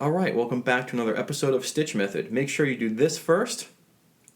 Alright, welcome back to another episode of StichMethod. Make sure you do this first,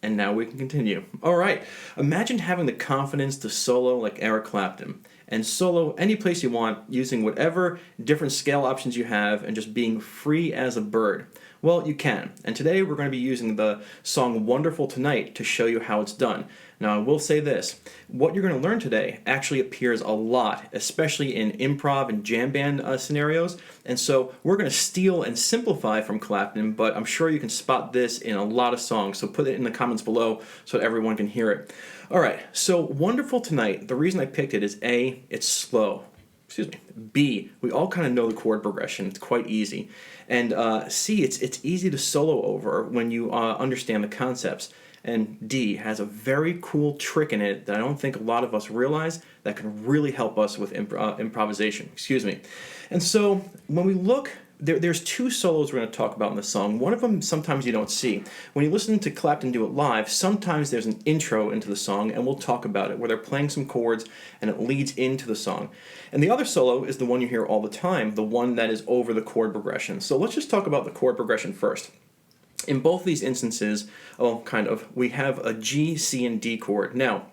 and now we can continue. Alright, imagine having the confidence to solo like Eric Clapton, and solo any place you want using whatever different scale options you have and just being free as a bird. Well, you can, and today we're going to be using the song Wonderful Tonight to show you how it's done. Now, I will say this, what you're going to learn today actually appears a lot, especially in improv and jam band scenarios, and so we're going to steal and simplify from Clapton, but I'm sure you can spot this in a lot of songs, so put it in the comments below so that everyone can hear it. Alright, so Wonderful Tonight, the reason I picked it is A, it's slow. B, we all kind of know the chord progression, it's quite easy. And C, it's easy to solo over when you understand the concepts. And D has a very cool trick in it that I don't think a lot of us realize that can really help us with improvisation. And so when we look, there's two solos we're going to talk about in the song. One of them sometimes you don't see. When you listen to Clapton do it live, sometimes there's an intro into the song, and we'll talk about it, where they're playing some chords and it leads into the song. And the other solo is the one you hear all the time, the one that is over the chord progression. So let's just talk about the chord progression first. In both of these instances, we have a G, C, and D chord. Now,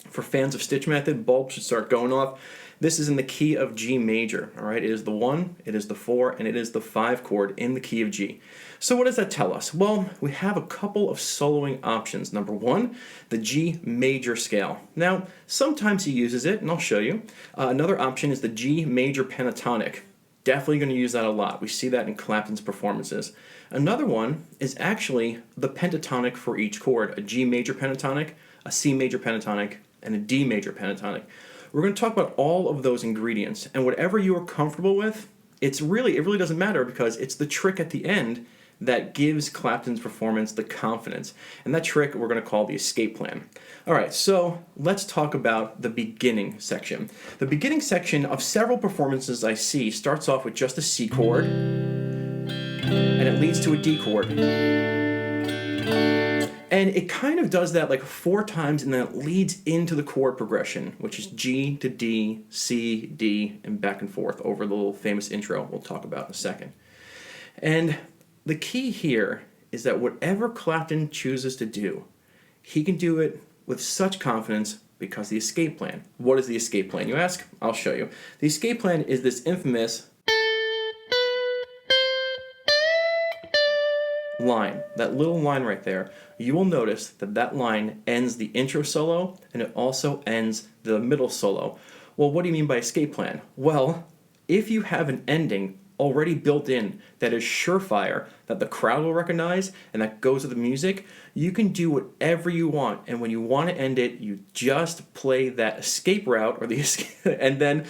for fans of StichMethod, bulbs should start going off. This is in the key of G major, all right? It is the 1, it is the 4, and it is the 5 chord in the key of G. So what does that tell us? Well, we have a couple of soloing options. Number 1, the G major scale. Now, sometimes he uses it, and I'll show you. Another option is the G major pentatonic. Definitely going to use that a lot. We see that in Clapton's performances. Another one is actually the pentatonic for each chord, a G major pentatonic, a C major pentatonic, and a D major pentatonic. We're going to talk about all of those ingredients, and whatever you are comfortable with, it really doesn't matter, because it's the trick at the end that gives Clapton's performance the confidence. And that trick we're going to call the escape plan. Alright, so let's talk about the beginning section. The beginning section of several performances I see starts off with just a C chord, and it leads to a D chord. And it kind of does that like 4 times, and then it leads into the chord progression, which is G to D, C, D, and back and forth over the little famous intro we'll talk about in a second. And the key here is that whatever Clapton chooses to do, he can do it with such confidence because the escape plan. What is the escape plan, you ask? I'll show you. The escape plan is this infamous line, that little line right there. You will notice that that line ends the intro solo, and it also ends the middle solo. Well, what do you mean by escape plan? Well, if you have an ending already built in that is surefire, that the crowd will recognize, and that goes with the music, you can do whatever you want, and when you want to end it, you just play that escape route, or the escape, and then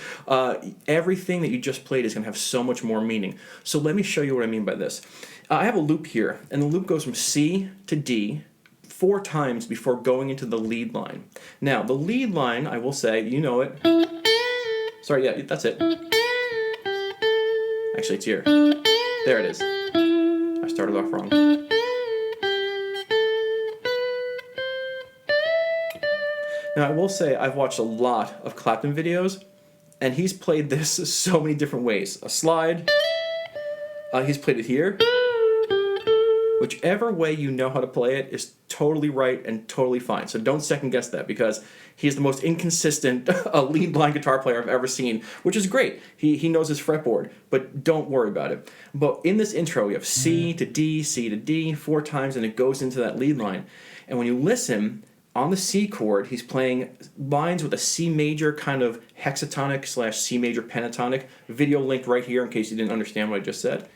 everything that you just played is going to have so much more meaning. So let me show you what I mean by this. I have a loop here, and the loop goes from C to D 4 times before going into the lead line. Now, the lead line, I will say, you know it. Sorry, yeah, that's it. Actually, it's here. There it is. I started off wrong. Now, I will say I've watched a lot of Clapton videos, and he's played this so many different ways. A slide. He's played it here. Whichever way you know how to play it is totally right and totally fine. So don't second guess that, because he's the most inconsistent lead line guitar player I've ever seen, which is great. He knows his fretboard, but don't worry about it. But in this intro, we have C to D, C to D 4 times, and it goes into that lead line. And when you listen, on the C chord, he's playing lines with a C major kind of hexatonic / C major pentatonic. Video linked right here in case you didn't understand what I just said.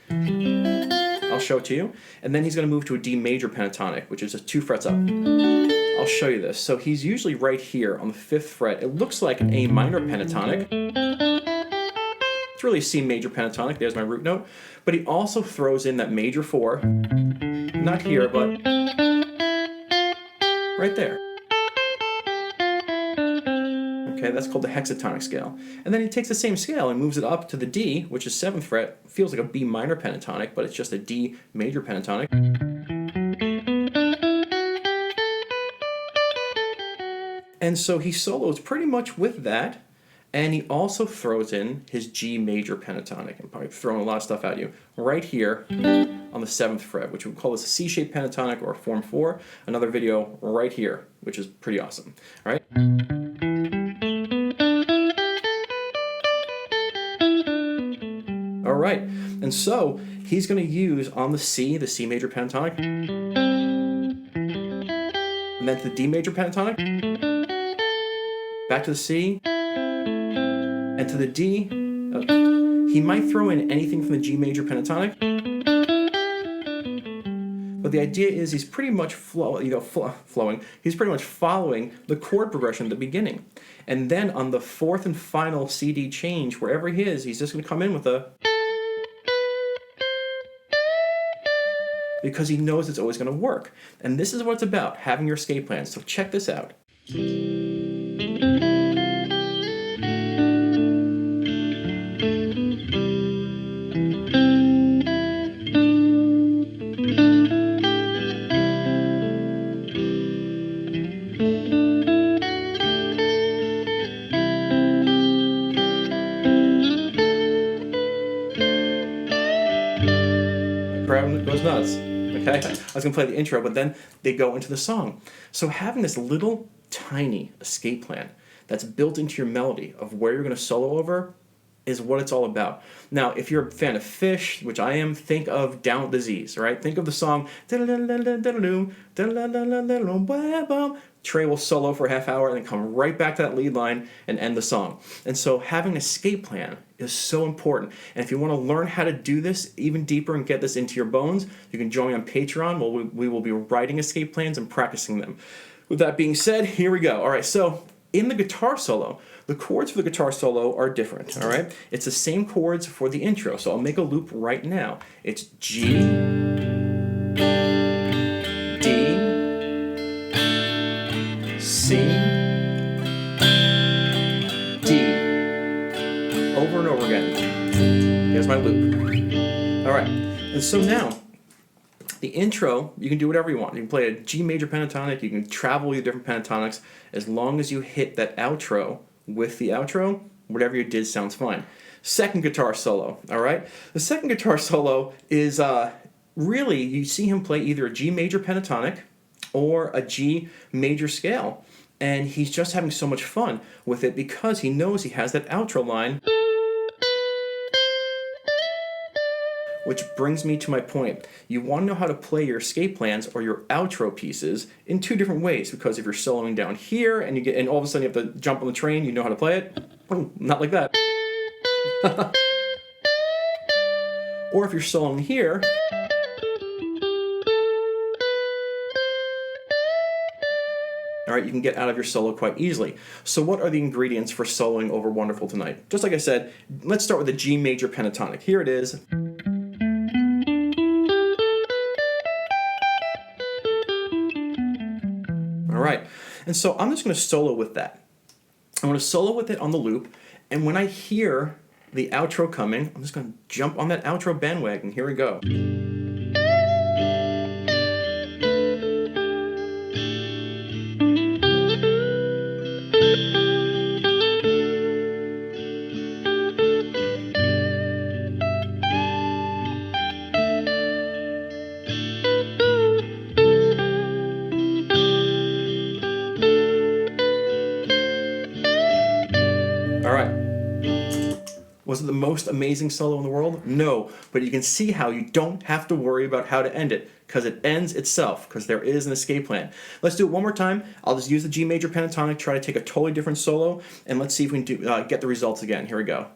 I'll show it to you. And then he's going to move to a D major pentatonic, which is just 2 frets up. I'll show you this. So he's usually right here on the 5th fret. It looks like an A minor pentatonic. It's really a C major pentatonic. There's my root note. But he also throws in that major 4. Not here, but right there. Okay, that's called the hexatonic scale. And then he takes the same scale and moves it up to the D, which is 7th fret. Feels like a B minor pentatonic, but it's just a D major pentatonic. And so he solos pretty much with that, And he also throws in his G major pentatonic. I'm probably throwing a lot of stuff at you. Right here on the 7th fret, which we call this a C-shaped pentatonic or form 4. Another video right here, which is pretty awesome. All right? All right, and so he's going to use on the C major pentatonic, and then to the D major pentatonic, back to the C, and to the D. He might throw in anything from the G major pentatonic, but the idea is he's pretty much flowing. He's pretty much following the chord progression at the beginning, and then on the 4th and final CD change, wherever he is, he's just going to come in with a, because he knows it's always going to work. And this is what it's about, having your escape plans. So check this out. Crowd goes nuts. Okay, I was going to play the intro, but then they go into the song. So having this little tiny escape plan that's built into your melody of where you're going to solo over is what it's all about. Now, if you're a fan of Fish, which I am, think of Down with the Z's, right? Think of the song. Trey will solo for a half hour and then come right back to that lead line and end the song. And so having an escape plan is so important. And if you want to learn how to do this even deeper and get this into your bones, you can join me on Patreon where we will be writing escape plans and practicing them. With that being said, here we go. All right, so in the guitar solo, the chords for the guitar solo are different, all right? It's the same chords for the intro, so I'll make a loop right now. It's G, D, C, D, over and over again. Here's my loop. All right, and so now, the intro, you can do whatever you want. You can play a G major pentatonic, you can travel your different pentatonics, as long as you hit that outro with the outro, whatever you did sounds fine. Second guitar solo, all right? The second guitar solo is really, you see him play either a G major pentatonic or a G major scale. And he's just having so much fun with it because he knows he has that outro line. Which brings me to my point. You want to know how to play your escape plans or your outro pieces in two different ways, because if you're soloing down here and all of a sudden you have to jump on the train, you know how to play it. Not like that. Or if you're soloing here, all right, you can get out of your solo quite easily. So what are the ingredients for soloing over Wonderful Tonight? Just like I said, let's start with the G major pentatonic. Here it is. All right, and so I'm just going to solo with that. I'm going to solo with it on the loop, and when I hear the outro coming, I'm just going to jump on that outro bandwagon. Here we go. Was it the most amazing solo in the world? No, but you can see how you don't have to worry about how to end it, because it ends itself, because there is an escape plan. Let's do it one more time. I'll just use the G major pentatonic, try to take a totally different solo, and let's see if we can get the results again. Here we go.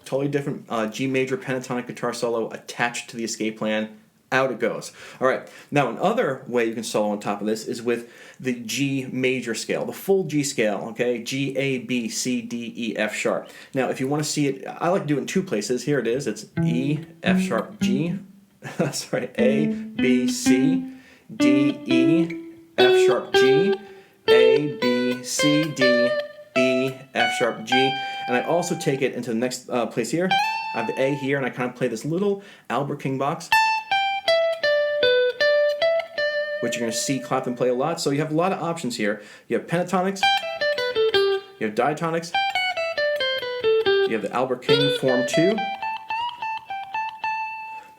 Totally different G major pentatonic guitar solo attached to the escape plan. out it goes. All right, now another way you can solo on top of this is with the G major scale, the full G scale, okay? G, A, B, C, D, E, F sharp. Now, if you want to see it, I like to do it in two places. Here it is. It's E, F sharp, G. That's right, A, B, C, D, E, F sharp, G, A, B, C, D, E, F sharp, G. And I also take it into the next place here. I have the A here, and I kind of play this little Albert King box, which you're going to see Clapton play a lot. So you have a lot of options here. You have pentatonics, you have diatonics, you have the Albert King Form 2,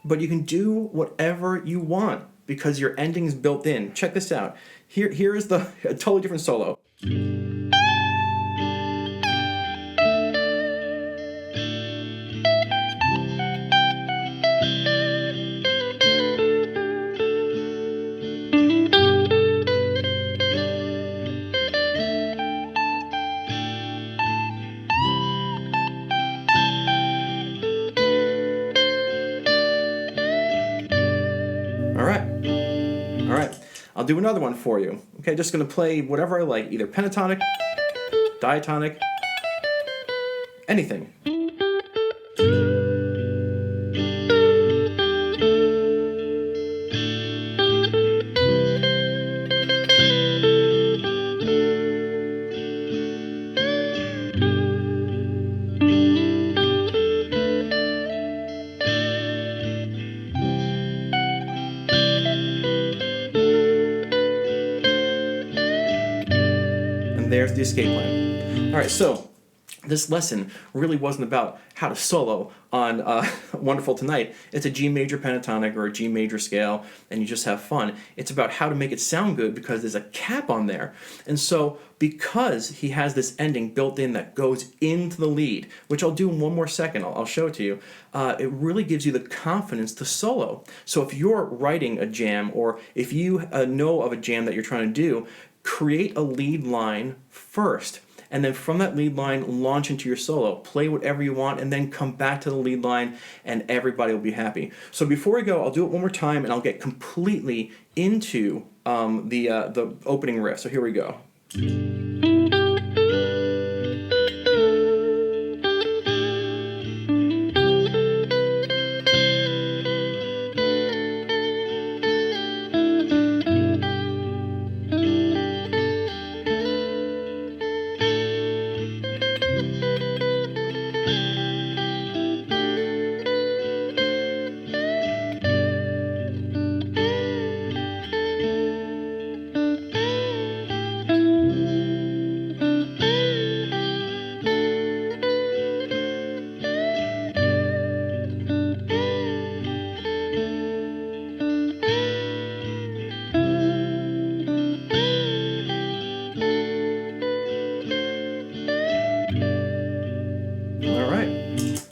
but you can do whatever you want because your ending is built in. Check this out. Here is a totally different solo. All right, I'll do another one for you. Okay, just gonna play whatever I like, either pentatonic, diatonic, anything. There's the escape line. All right, so this lesson really wasn't about how to solo on Wonderful Tonight. It's a G major pentatonic or a G major scale, and you just have fun. It's about how to make it sound good because there's a cap on there. And so because he has this ending built in that goes into the lead, which I'll do in one more second, I'll show it to you, it really gives you the confidence to solo. So if you're writing a jam, or if you know of a jam that you're trying to do, create a lead line first, and then from that lead line launch into your solo. Play whatever you want and then come back to the lead line and everybody will be happy. So before we go, I'll do it one more time and I'll get completely into the opening riff. So here we go.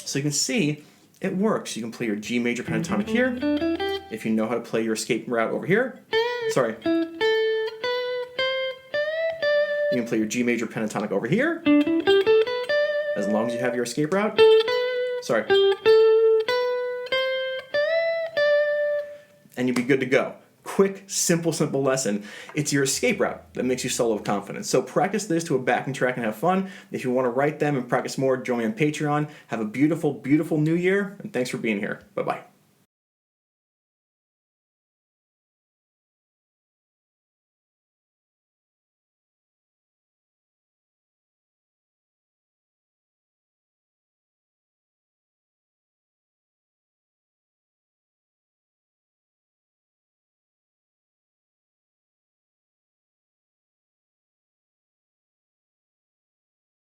So you can see it works. You can play your G major pentatonic here. If you know how to play your escape route over here, sorry. You can play your G major pentatonic over here, as long as you have your escape route. Sorry. And you'll be good to go. Quick, simple lesson. It's your escape route that makes you solo with confidence. So practice this to a backing track and have fun. If you want to write them and practice more, join me on Patreon. Have a beautiful, beautiful new year, and thanks for being here. Bye-bye.